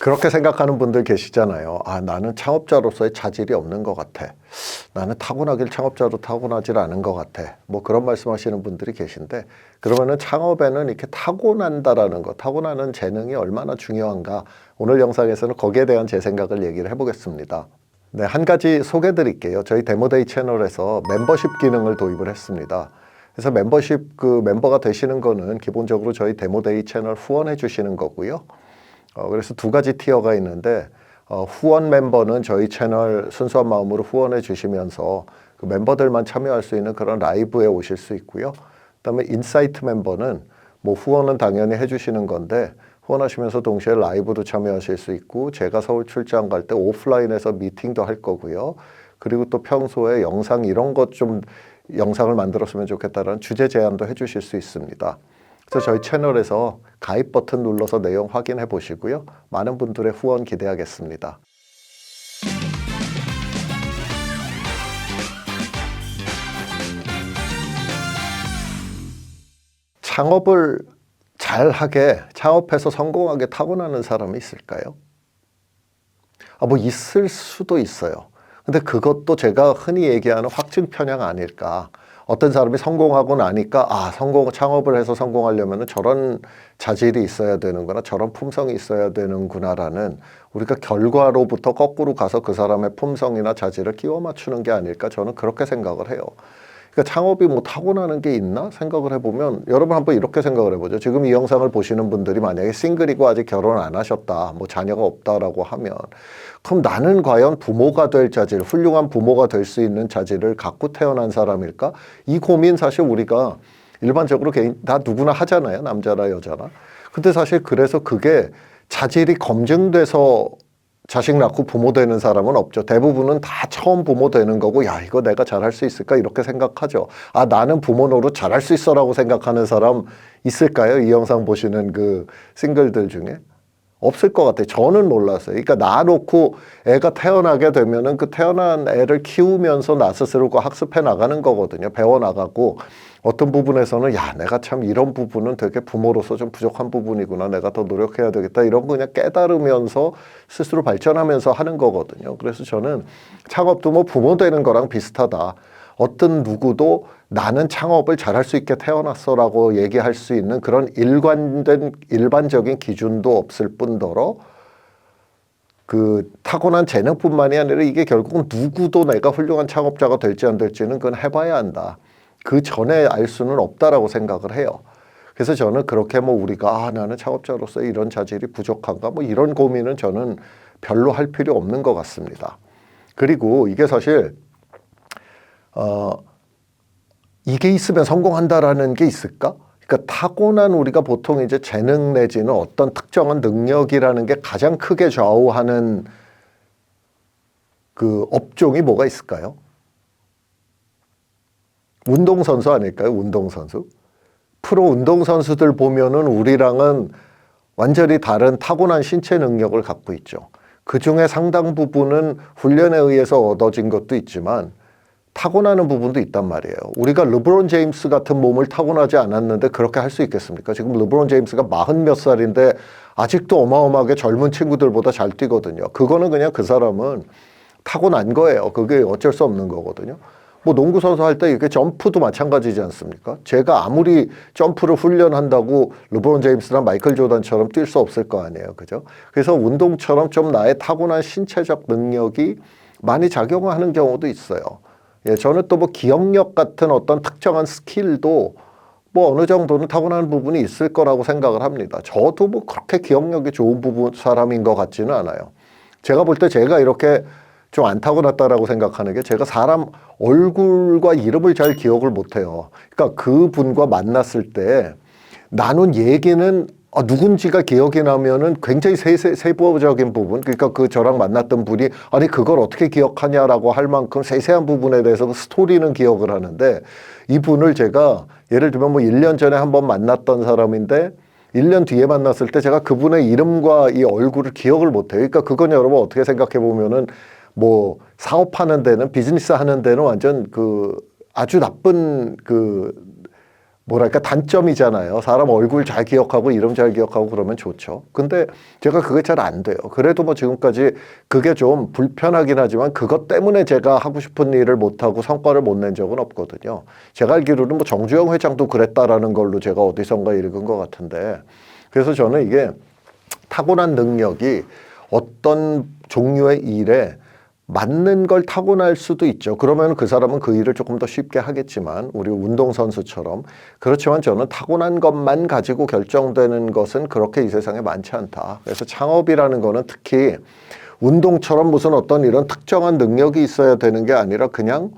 그렇게 생각하는 분들 계시잖아요. 아, 나는 창업자로서의 자질이 없는 것 같아. 나는 타고나길 창업자로 타고나질 않은 것 같아. 뭐 그런 말씀하시는 분들이 계신데, 그러면은 창업에는 이렇게 타고난다라는 것, 타고나는 재능이 얼마나 중요한가. 오늘 영상에서는 거기에 대한 제 생각을 얘기를 해보겠습니다. 네, 한 가지 소개해 드릴게요. 저희 데모데이 채널에서 멤버십 기능을 도입을 했습니다. 그래서 멤버십 멤버가 되시는 거는 기본적으로 저희 데모데이 채널 후원해 주시는 거고요. 그래서 두 가지 티어가 있는데, 후원 멤버는 저희 채널 순수한 마음으로 후원해 주시면서 그 멤버들만 참여할 수 있는 그런 라이브에 오실 수 있고요. 그다음에 인사이트 멤버는 뭐 후원은 당연히 해주시는 건데, 후원하시면서 동시에 라이브도 참여하실 수 있고, 제가 서울 출장 갈 때 오프라인에서 미팅도 할 거고요. 그리고 또 평소에 영상 이런 것 좀 영상을 만들었으면 좋겠다는 주제 제안도 해주실 수 있습니다. 그래서 저희 채널에서 가입 버튼 눌러서 내용 확인해 보시고요. 많은 분들의 후원 기대하겠습니다. 창업을 잘하게, 창업해서 성공하게 타고나는 사람이 있을까요? 뭐 있을 수도 있어요. 근데 그것도 제가 흔히 얘기하는 확증 편향 아닐까. 어떤 사람이 성공하고 나니까 창업을 해서 성공하려면 저런 자질이 있어야 되는구나, 저런 품성이 있어야 되는구나라는, 우리가 결과로부터 거꾸로 가서 그 사람의 품성이나 자질을 끼워 맞추는 게 아닐까, 저는 그렇게 생각을 해요. 그러니까 창업이 뭐 타고나는 게 있나 생각을 해보면, 여러분 한번 이렇게 생각을 해보죠. 지금 이 영상을 보시는 분들이 만약에 싱글이고 아직 결혼 안 하셨다, 뭐 자녀가 없다라고 하면, 그럼 나는 과연 부모가 될 자질, 훌륭한 부모가 될 수 있는 자질을 갖고 태어난 사람일까? 이 고민 사실 우리가 일반적으로 다 누구나 하잖아요. 남자나 여자나. 근데 사실 그래서 그게 자질이 검증돼서 자식 낳고 부모 되는 사람은 없죠. 대부분은 다 처음 부모 되는 거고, 야, 이거 내가 잘할 수 있을까? 이렇게 생각하죠. 아, 나는 부모 노릇 잘할 수 있어라고 생각하는 사람 있을까요? 이 영상 보시는 그 싱글들 중에? 없을 것 같아요. 저는 몰랐어요. 그러니까 낳아놓고 애가 태어나게 되면은 그 태어난 애를 키우면서 나 스스로 학습해 나가는 거거든요. 배워 나가고, 어떤 부분에서는 야, 내가 참 이런 부분은 되게 부모로서 좀 부족한 부분이구나, 내가 더 노력해야 되겠다, 이런 거 그냥 깨달으면서 스스로 발전하면서 하는 거거든요. 그래서 저는 창업도 뭐 부모 되는 거랑 비슷하다. 어떤 누구도 나는 창업을 잘할 수 있게 태어났어라고 얘기할 수 있는 그런 일반적인 기준도 없을 뿐더러, 그 타고난 재능뿐만이 아니라 이게 결국은 누구도 내가 훌륭한 창업자가 될지 안 될지는 그건 해봐야 한다. 그 전에 알 수는 없다라고 생각을 해요. 그래서 저는 그렇게 뭐 우리가 나는 창업자로서 이런 자질이 부족한가, 뭐 이런 고민은 저는 별로 할 필요 없는 것 같습니다. 그리고 이게 사실 이게 있으면 성공한다라는 게 있을까? 그러니까 타고난 우리가 보통 이제 재능 내지는 어떤 특정한 능력이라는 게 가장 크게 좌우하는 그 업종이 뭐가 있을까요? 운동선수 아닐까요? 운동선수. 프로 운동선수들 보면은 우리랑은 완전히 다른 타고난 신체 능력을 갖고 있죠. 그 중에 상당 부분은 훈련에 의해서 얻어진 것도 있지만 타고나는 부분도 있단 말이에요. 우리가 르브론 제임스 같은 몸을 타고나지 않았는데 그렇게 할 수 있겠습니까? 지금 르브론 제임스가 40몇 살인데 아직도 어마어마하게 젊은 친구들보다 잘 뛰거든요. 그거는 그냥 그 사람은 타고난 거예요. 그게 어쩔 수 없는 거거든요. 뭐 농구 선수 할 때 이게 점프도 마찬가지지 않습니까? 제가 아무리 점프를 훈련한다고 르브론 제임스나 마이클 조던처럼 뛸 수 없을 거 아니에요. 그죠? 그래서 운동처럼 좀 나의 타고난 신체적 능력이 많이 작용하는 경우도 있어요. 예, 저는 또 뭐 기억력 같은 어떤 특정한 스킬도 뭐 어느 정도는 타고나는 부분이 있을 거라고 생각을 합니다. 저도 뭐 그렇게 기억력이 좋은 사람인 것 같지는 않아요. 제가 볼 때 제가 이렇게 좀 안 타고났다라고 생각하는 게, 제가 사람 얼굴과 이름을 잘 기억을 못해요. 그러니까 그분과 만났을 때 나눈 얘기는 누군지가 기억이 나면은 굉장히 세부적인 부분, 그러니까 그 저랑 만났던 분이 아니 그걸 어떻게 기억하냐라고 할 만큼 세세한 부분에 대해서 그 스토리는 기억을 하는데, 이분을 제가 예를 들면 뭐 1년 전에 한번 만났던 사람인데 1년 뒤에 만났을 때 제가 그분의 이름과 이 얼굴을 기억을 못해요. 그러니까 그건 여러분 어떻게 생각해 보면은 뭐 사업하는 데는, 비즈니스 하는 데는 완전 그 아주 나쁜 그 뭐랄까 단점이잖아요. 사람 얼굴 잘 기억하고 이름 잘 기억하고 그러면 좋죠. 근데 제가 그게 잘 안 돼요. 그래도 뭐 지금까지 그게 좀 불편하긴 하지만 그것 때문에 제가 하고 싶은 일을 못하고 성과를 못 낸 적은 없거든요. 제가 알기로는 뭐 정주영 회장도 그랬다라는 걸로 제가 어디선가 읽은 것 같은데, 그래서 저는 이게 타고난 능력이 어떤 종류의 일에 맞는 걸 타고날 수도 있죠. 그러면 그 사람은 그 일을 조금 더 쉽게 하겠지만, 우리 운동선수처럼. 그렇지만 저는 타고난 것만 가지고 결정되는 것은 그렇게 이 세상에 많지 않다. 그래서 창업이라는 거는 특히 운동처럼 무슨 어떤 이런 특정한 능력이 있어야 되는 게 아니라 그냥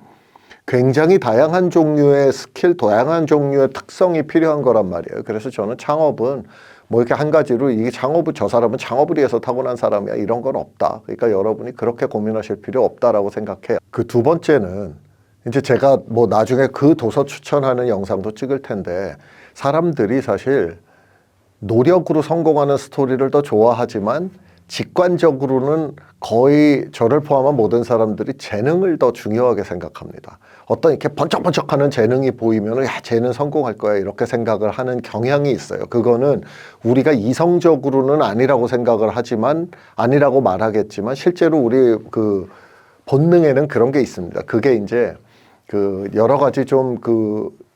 굉장히 다양한 종류의 스킬, 다양한 종류의 특성이 필요한 거란 말이에요. 그래서 저는 창업은 뭐 이렇게 한 가지로 이게 창업을 저 사람은 창업을 위해서 타고난 사람이야 이런 건 없다. 그러니까 여러분이 그렇게 고민하실 필요 없다라고 생각해요. 그 두 번째는 이제 제가 뭐 나중에 그 도서 추천하는 영상도 찍을 텐데, 사람들이 사실 노력으로 성공하는 스토리를 더 좋아하지만 직관적으로는 거의 저를 포함한 모든 사람들이 재능을 더 중요하게 생각합니다. 어떤 이렇게 번쩍번쩍하는 재능이 보이면 야, 쟤는 성공할 거야 이렇게 생각을 하는 경향이 있어요. 그거는 우리가 이성적으로는 아니라고 생각을 하지만, 아니라고 말하겠지만 실제로 우리 그 본능에는 그런 게 있습니다. 그게 이제 그 여러 가지 좀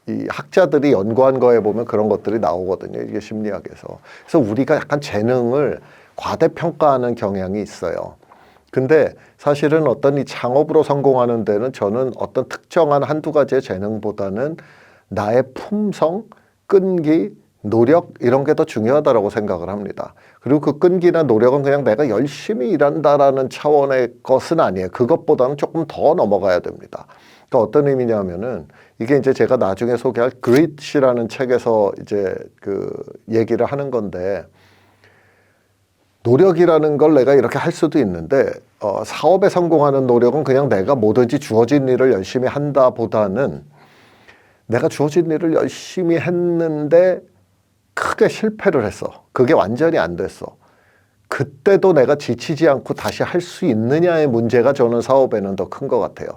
이 학자들이 연구한 거에 보면 그런 것들이 나오거든요. 이게 심리학에서. 그래서 우리가 약간 재능을 과대평가하는 경향이 있어요. 근데 사실은 어떤 이 창업으로 성공하는 데는 저는 어떤 특정한 한두 가지의 재능보다는 나의 품성, 끈기, 노력 이런 게 더 중요하다고 생각을 합니다. 그리고 그 끈기나 노력은 그냥 내가 열심히 일한다라는 차원의 것은 아니에요. 그것보다는 조금 더 넘어가야 됩니다. 그러니까 어떤 의미냐면은 이게 이제 제가 나중에 소개할 그릿이라는 책에서 이제 그 얘기를 하는 건데, 노력이라는 걸 내가 이렇게 할 수도 있는데 사업에 성공하는 노력은 그냥 내가 뭐든지 주어진 일을 열심히 한다 보다는 내가 주어진 일을 열심히 했는데 크게 실패를 했어. 그게 완전히 안 됐어. 그때도 내가 지치지 않고 다시 할 수 있느냐의 문제가 저는 사업에는 더 큰 것 같아요.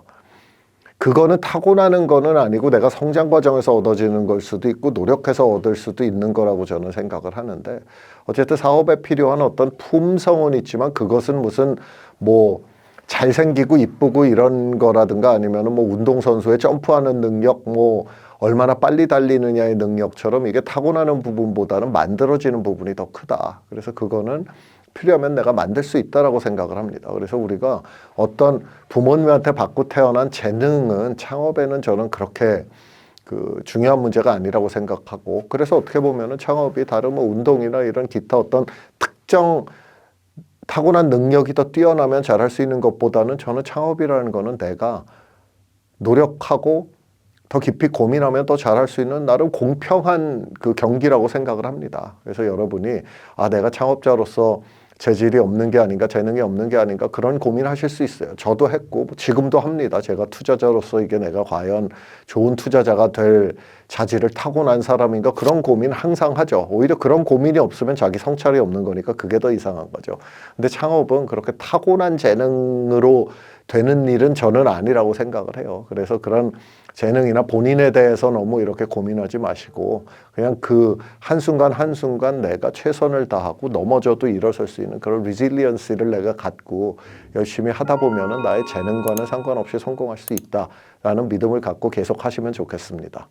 그거는 타고나는 거는 아니고 내가 성장 과정에서 얻어지는 걸 수도 있고 노력해서 얻을 수도 있는 거라고 저는 생각을 하는데, 어쨌든 사업에 필요한 어떤 품성은 있지만 그것은 무슨 뭐 잘생기고 이쁘고 이런 거라든가 아니면은 뭐 운동선수의 점프하는 능력, 뭐 얼마나 빨리 달리느냐의 능력처럼 이게 타고나는 부분보다는 만들어지는 부분이 더 크다. 그래서 그거는 필요하면 내가 만들 수 있다라고 생각을 합니다. 그래서 우리가 어떤 부모님한테 받고 태어난 재능은 창업에는 저는 그렇게 그 중요한 문제가 아니라고 생각하고, 그래서 어떻게 보면은 창업이 다른 뭐 운동이나 이런 기타 어떤 특정 타고난 능력이 더 뛰어나면 잘할 수 있는 것보다는 저는 창업이라는 거는 내가 노력하고 더 깊이 고민하면 더 잘할 수 있는 나름 공평한 그 경기라고 생각을 합니다. 그래서 여러분이 내가 창업자로서 재질이 없는 게 아닌가, 재능이 없는 게 아닌가 그런 고민하실 수 있어요. 저도 했고 지금도 합니다. 제가 투자자로서 이게 내가 과연 좋은 투자자가 될 자질을 타고난 사람인가 그런 고민 항상 하죠. 오히려 그런 고민이 없으면 자기 성찰이 없는 거니까 그게 더 이상한 거죠. 근데 창업은 그렇게 타고난 재능으로 되는 일은 저는 아니라고 생각을 해요. 그래서 그런 재능이나 본인에 대해서 너무 이렇게 고민하지 마시고 그냥 그 한순간 한순간 내가 최선을 다하고 넘어져도 일어설 수 있는 그런 리질리언스를 내가 갖고 열심히 하다 보면은 나의 재능과는 상관없이 성공할 수 있다라는 믿음을 갖고 계속 하시면 좋겠습니다.